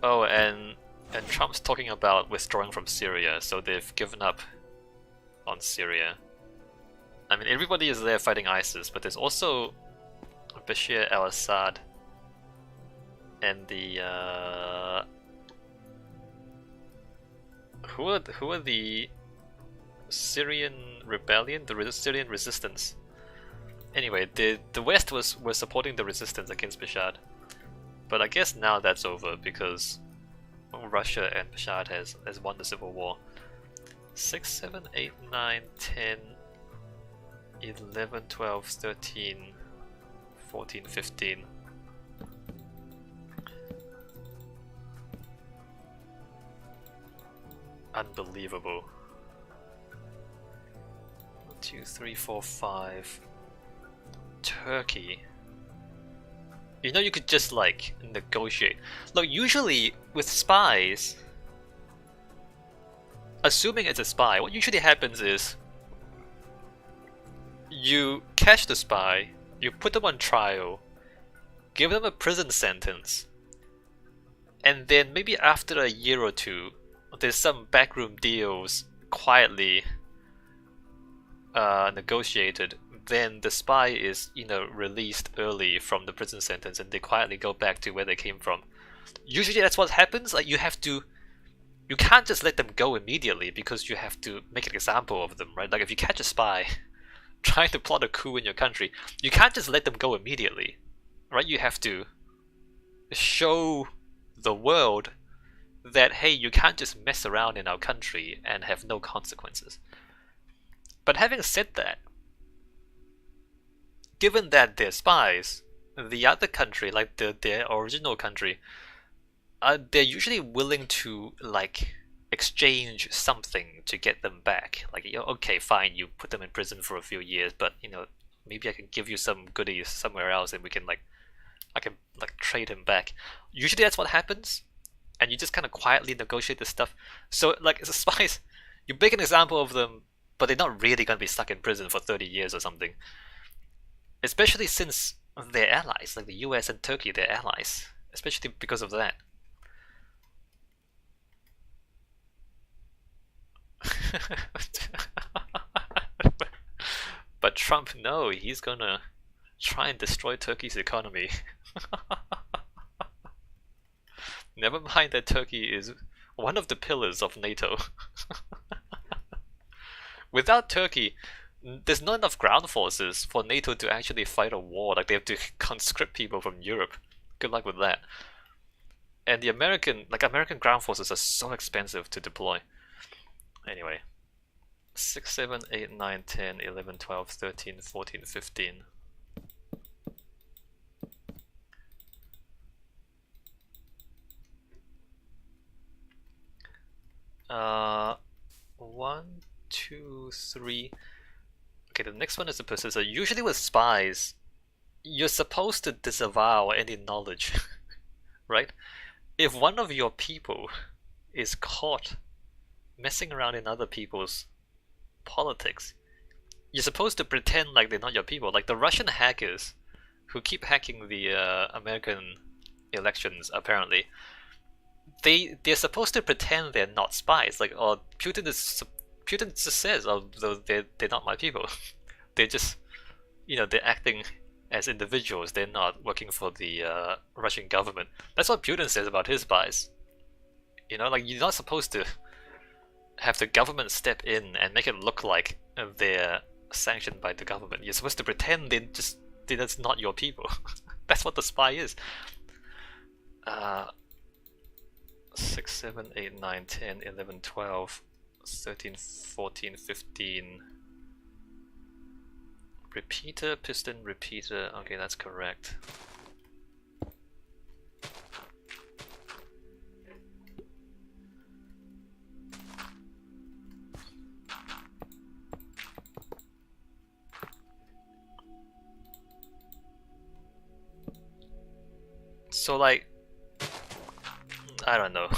Oh, and Trump's talking about withdrawing from Syria, so they've given up on Syria. I mean, everybody is there fighting ISIS, but there's also Bashir al-Assad and the who are the Syrian rebellion, the Syrian resistance. Anyway, the West was supporting the resistance against Bashar, but I guess now that's over because Russia and Bashar has won the civil war. 6, 7, 8, 9, 10, 11, 12, 13, 14, 15. Unbelievable. 1, 2, 3, 4, 5. Turkey. You know, you could just like negotiate. Look, usually with spies, assuming it's a spy, what usually happens is you catch the spy, you put them on trial, give them a prison sentence, and then maybe after a year or two, there's some backroom deals quietly negotiated. Then the spy is, released early from the prison sentence, and they quietly go back to where they came from. Usually, that's what happens. Like you can't just let them go immediately because you have to make an example of them, right? Like if you catch a spy trying to plot a coup in your country, you can't just let them go immediately, right? You have to show the world that, hey, you can't just mess around in our country and have no consequences. But having said that, given that they're spies, the other country, like their original country, they're usually willing to like exchange something to get them back. Like, okay, fine, you put them in prison for a few years, but maybe I can give you some goodies somewhere else, and I can like trade him back. Usually that's what happens, and you just kind of quietly negotiate this stuff. So like as a spies, you make an example of them, but they're not really gonna be stuck in prison for 30 years or something. Especially since they're allies, like the US and Turkey, they're allies. Especially because of that. But Trump, no, he's gonna try and destroy Turkey's economy. Never mind that Turkey is one of the pillars of NATO. Without Turkey, there's not enough ground forces for NATO to actually fight a war. Like they have to conscript people from Europe. Good luck with that. And the American ground forces are so expensive to deploy. Anyway, 6, 7, 8, 9, 10, 11, 12, 13, 14, 15. One, two, three. Okay, the next one is the persistor. Usually with spies, you're supposed to disavow any knowledge, right? If one of your people is caught messing around in other people's politics, you're supposed to pretend like they're not your people. Like the Russian hackers who keep hacking the American elections, apparently, they're supposed to pretend they're not spies. Like, oh, Putin just says, oh, they're not my people. They're just, they're acting as individuals. They're not working for the Russian government. That's what Putin says about his spies. Like you're not supposed to have the government step in and make it look like they're sanctioned by the government. You're supposed to pretend that's not your people. That's what the spy is. 6, 7, 8, 9, 10, 11, 12, 13, 14, 15. Repeater, piston, repeater. Okay, that's correct. So like, I don't know.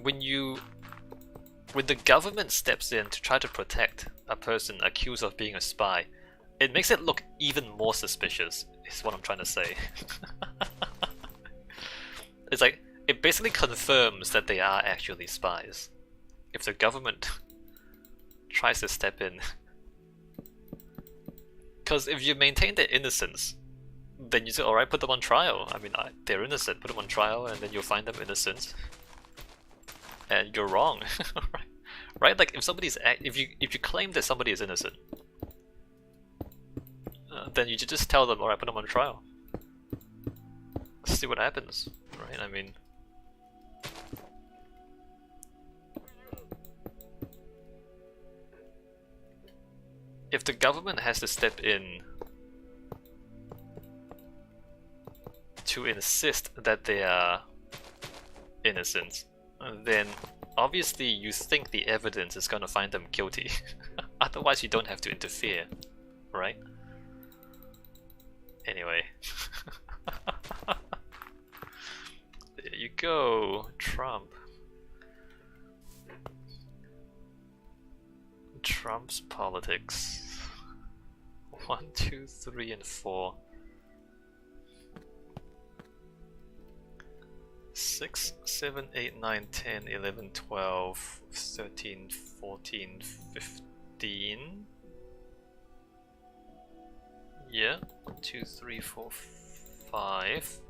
When the government steps in to try to protect a person accused of being a spy, it makes it look even more suspicious, is what I'm trying to say. It's like, it basically confirms that they are actually spies. If the government tries to step in. Because if you maintain their innocence, then you say, alright, put them on trial. I mean, they're innocent, put them on trial, and then you'll find them innocent. And you're wrong, right? Right? Like, if you claim that somebody is innocent, then you just tell them, alright, put them on trial. See what happens, right? I mean, if the government has to step in to insist that they are innocent, then obviously you think the evidence is gonna find them guilty. Otherwise you don't have to interfere, right? Anyway. There you go, Trump. Trump's politics. 1, 2, 3, and 4. 6, 7, 8, 9, 10, 11, 12, 13, 14, 15. Yeah, 1, 2, 3, 4, 5.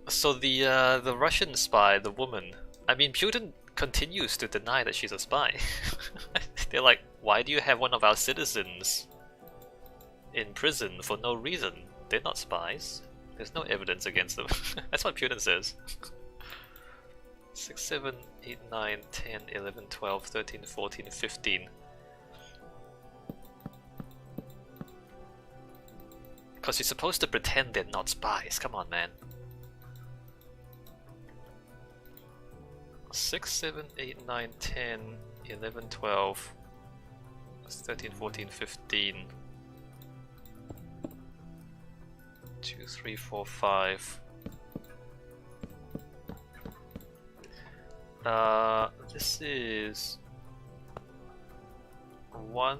So the Russian spy, the woman, I mean, Putin continues to deny that she's a spy. They're like, why do you have one of our citizens in prison for no reason? They're not spies. There's no evidence against them. That's what Putin says. 6, 7, 8, 9, 10, 11, 12, 13, 14, 15. Because you're supposed to pretend they're not spies. Come on, man. 6, 7, 8, 9, 10, 11, 12, 13, 14, 15. 2, 3, 4, 5. This is 1,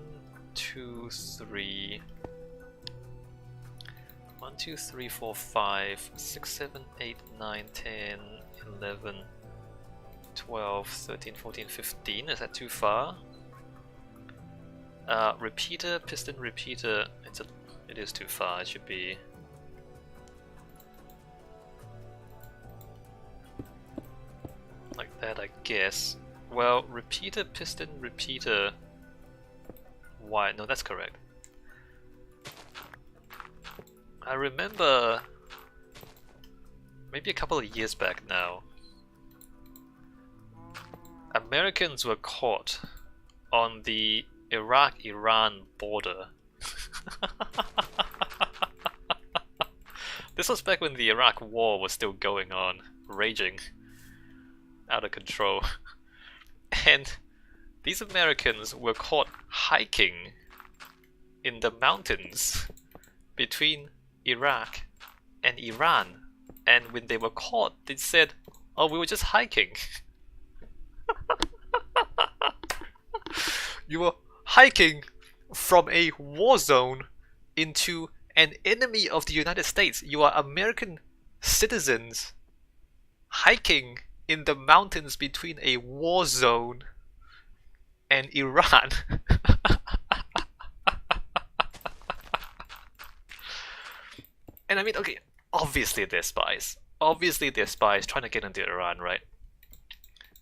2, 3. 1, 2, 3, 4, 5, 6, 7, 8, 9, 10, 11, 12, 13, 14, 15. Is that too far? Repeater, piston repeater. It is too far. It should be like that, I guess. Well, repeater, piston, repeater. Why? No, that's correct. I remember maybe a couple of years back now, Americans were caught on the Iraq-Iran border. This was back when the Iraq war was still going on, raging out of control. And these Americans were caught hiking in the mountains between Iraq and Iran. And when they were caught, they said, oh, we were just hiking. You were hiking from a war zone into an enemy of the United States. You are American citizens hiking in the mountains between a war zone and Iran. And I mean, okay, obviously they're spies. Obviously they're spies trying to get into Iran, right?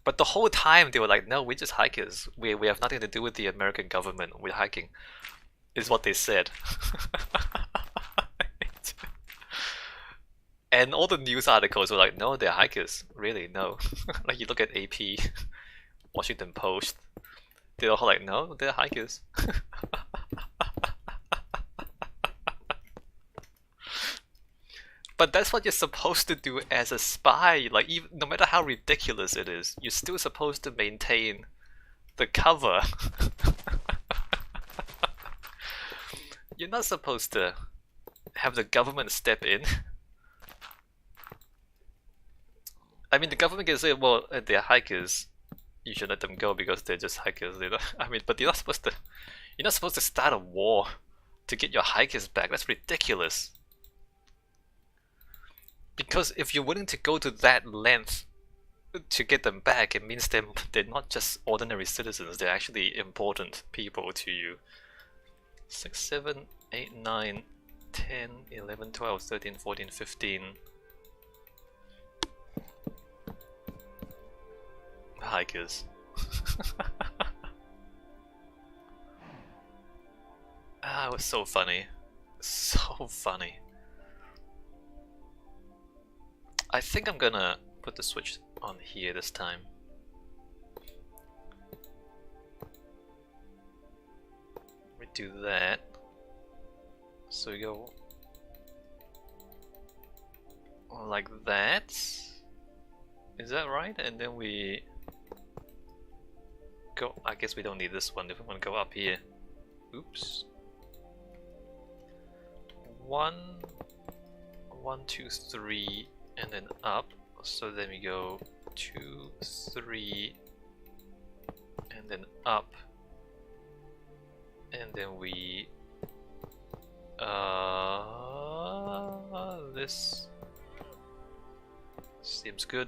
But the whole time they were like, no, we're just hikers. We have nothing to do with the American government. We're hiking, is what they said. And all the news articles were like, no, they're hikers. Really, no. Like you look at AP, Washington Post, they're all like, no, they're hikers. But that's what you're supposed to do as a spy. Like, even no matter how ridiculous it is, you're still supposed to maintain the cover. You're not supposed to have the government step in. I mean, the government can say, well, they're hikers. You should let them go because they're just hikers. They don't, I mean, but you're not supposed to start a war to get your hikers back. That's ridiculous. Because if you're willing to go to that length to get them back, it means they're not just ordinary citizens, they're actually important people to you. 6, 7, 8, 9, 10, 11, 12, 13, 14, 15. Hikers. Ah, it was so funny. So funny. I think I'm gonna put the switch on here this time. We do that. So we go like that. Is that right? And then we go. I guess we don't need this one if we want to go up here. Oops. 1, 1, 2, 3, and then up. So then we go 2, 3, and then up, and then we this seems good,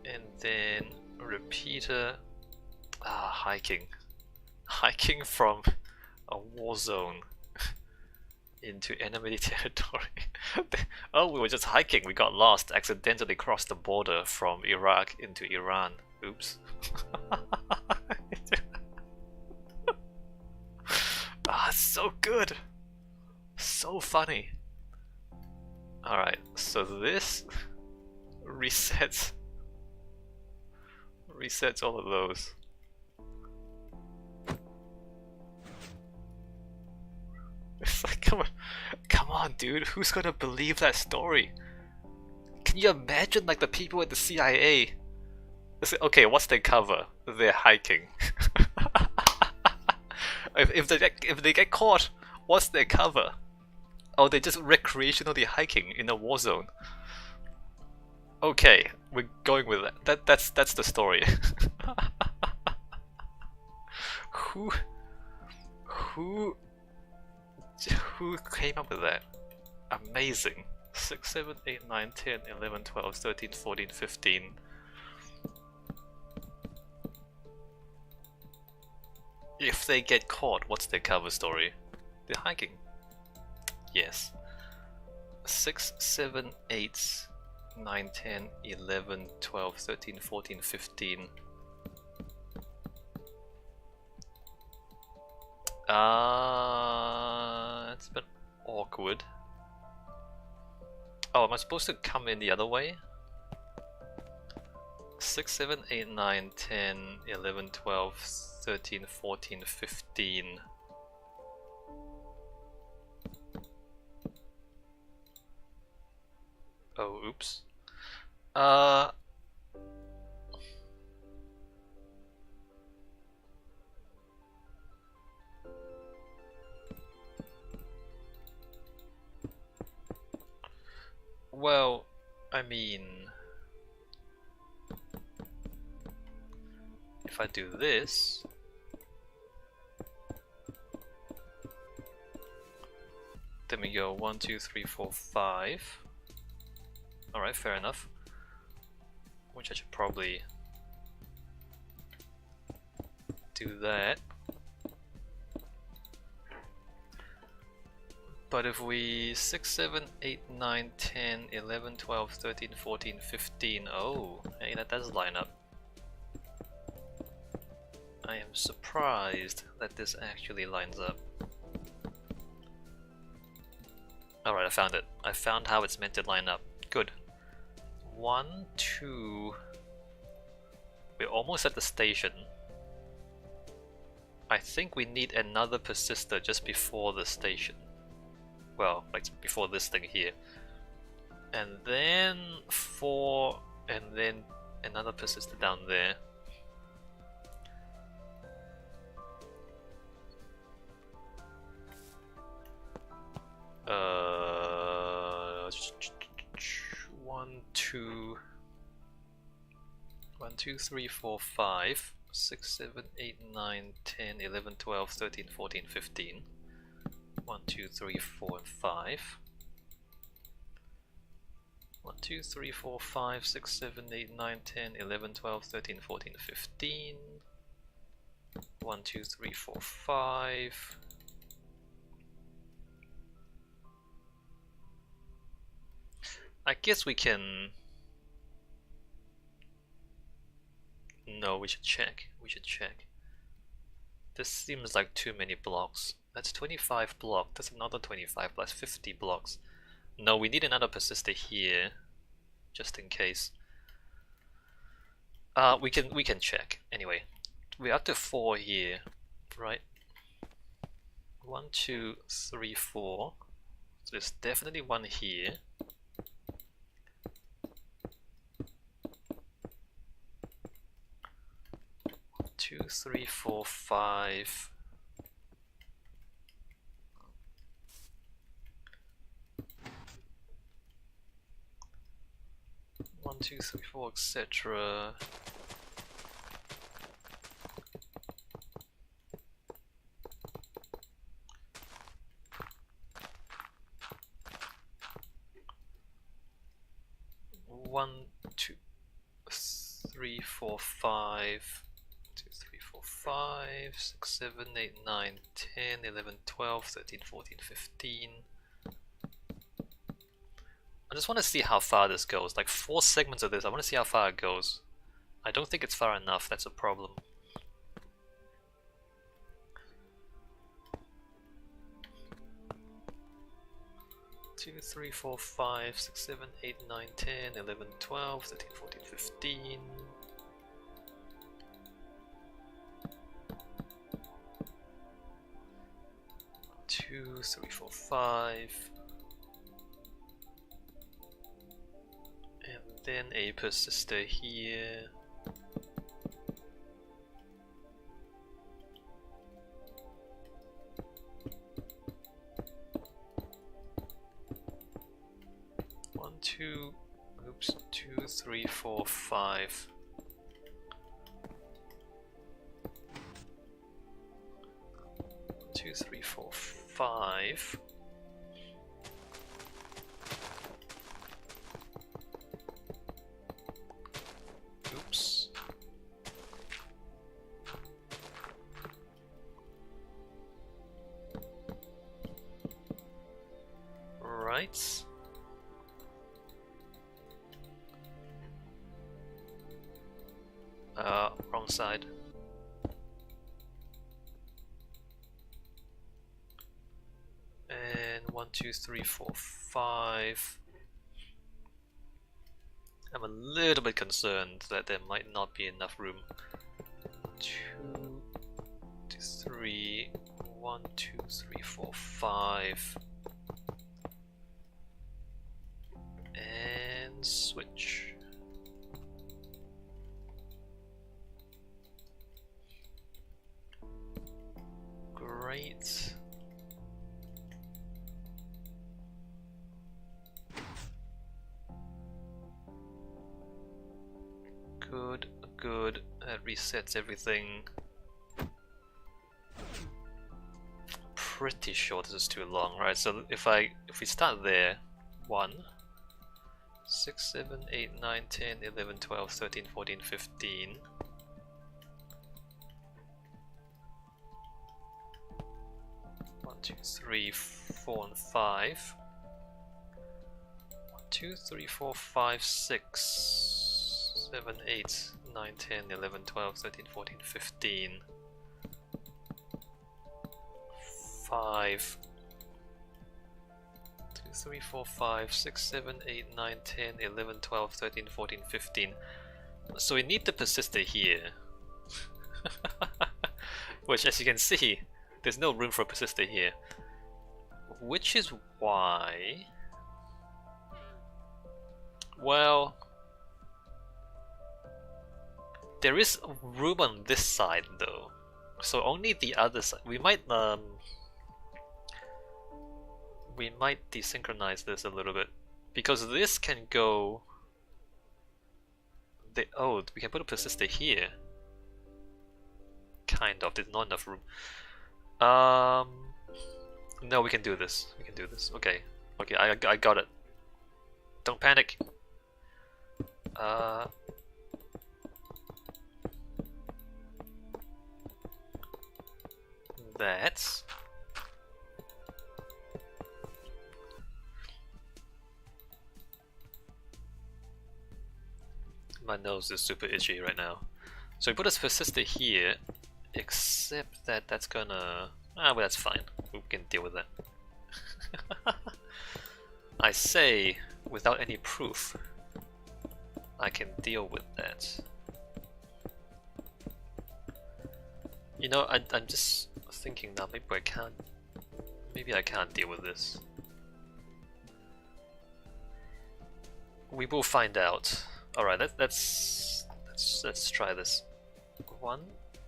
and then repeater. Hiking from a war zone into enemy territory. Oh, we were just hiking, we got lost, accidentally crossed the border from Iraq into Iran. Oops. So good! So funny! Alright, so this resets all of those. It's like, come on, dude, who's gonna believe that story? Can you imagine, like, the people at the CIA? Okay, what's their cover? They're hiking. if they get caught, what's their cover? Oh, they're just recreationally hiking in a war zone. Okay, we're going with that. That's the story. Who came up with that? Amazing. 6, 7, 8, 9, 10, 11, 12, 13, 14, 15. If they get caught, what's their cover story? They're hiking. Yes. 6, 7, 8, 9, 10, 11, 12, 13, 14, 15. It's a bit awkward. Oh, am I supposed to come in the other way? 6, 7, 8, 9, 10, 11, 12, 13, 14, 15. Oh, oops. Well, I mean, if I do this, then we go 1, 2, 3, 4, 5. Alright, fair enough. Which I should probably do that. But if we 6, 7, 8, 9, 10, 11, 12, 13, 14, 15, oh, hey, that does line up. I am surprised that this actually lines up. Alright, I found it. I found how it's meant to line up. Good. 1, 2... We're almost at the station. I think we need another persister just before the station. Well, like before this thing here. And then 4, and then another persistor down there. One, two, 1, 2, 3, 4, 5, 6, 7, 8, 9, 10, 11, 12, 13, 14, 15. 1, 2, 3, 4, and 5. 1, 2, 3, 4, 5, 6, 7, 8, 9, 10, 11, 12, 13, 14, 15. 1, 2, 3, 4, 5. I guess we can... No, we should check. We should check. This seems like too many blocks. That's 25 blocks. That's another 25 plus 50 blocks. No, we need another persistor here, just in case. We can check anyway. We're up to 4 here, right? 1, 2, 3, 4. So there's definitely one here. 2, 3, 4, 5. 1, 2, 3, 4, etc. One, 2, 3, 4, 5. 2, 3, 4, 5, 6, 7, 8, 9, 10, 11, 12, 13, 14, 15. I just want to see how far this goes. Like 4 segments of this, I want to see how far it goes. I don't think it's far enough, that's a problem. Two, 3, 4, 5, 6, 7, 8, 9, 10, 11, 12, 13, 14, 15. 2, 3, 4, 5. And then a persistor here. Two, 3, 4, 5. 2, 3, 4, 5. Oops. Right. Wrong side. And 1, 2, 3, 4, 5. I'm a little bit concerned that there might not be enough room. 2, 3, 1, 2, 3, 4, 5. And switch. Great. Good, good. That resets everything. Pretty sure this is too long, right? So if we start there, 1, 6, 7, 8, 9, 10, 11, 12, 13, 14, 15. 1, 2, 3, 4, and 5. 1, 2, 3, 4, 5, 6, 7, 8, 9, 10, 11, 12, 13, 14, 15. 5. 2, 3, 4, 5, 6, 7, 8, 9, 10, 11, 12, 13, 14, 15. So we need the persistor here. Which, as you can see, there's no room for a persistor here. Which is why... Well... There is room on this side though. So only the other side. We might desynchronize this a little bit. Because this can go... Oh, we can put a persistor here. Kind of, there's not enough room. No, No, we can do this. We can do this. Okay. Okay, I got it. Don't panic. That's... My nose is super itchy right now. So we put a persistor here, except that that's gonna... well, that's fine. We can deal with that. I say, without any proof, I can deal with that. You know, I'm just thinking now, maybe I can't deal with this. We will find out. Alright, let's try this. 1,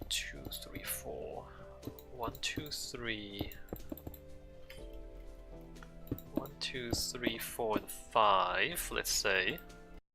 2, 3, 4. 1, 2, 3. 1, 2, 3, 4, and 5, let's say.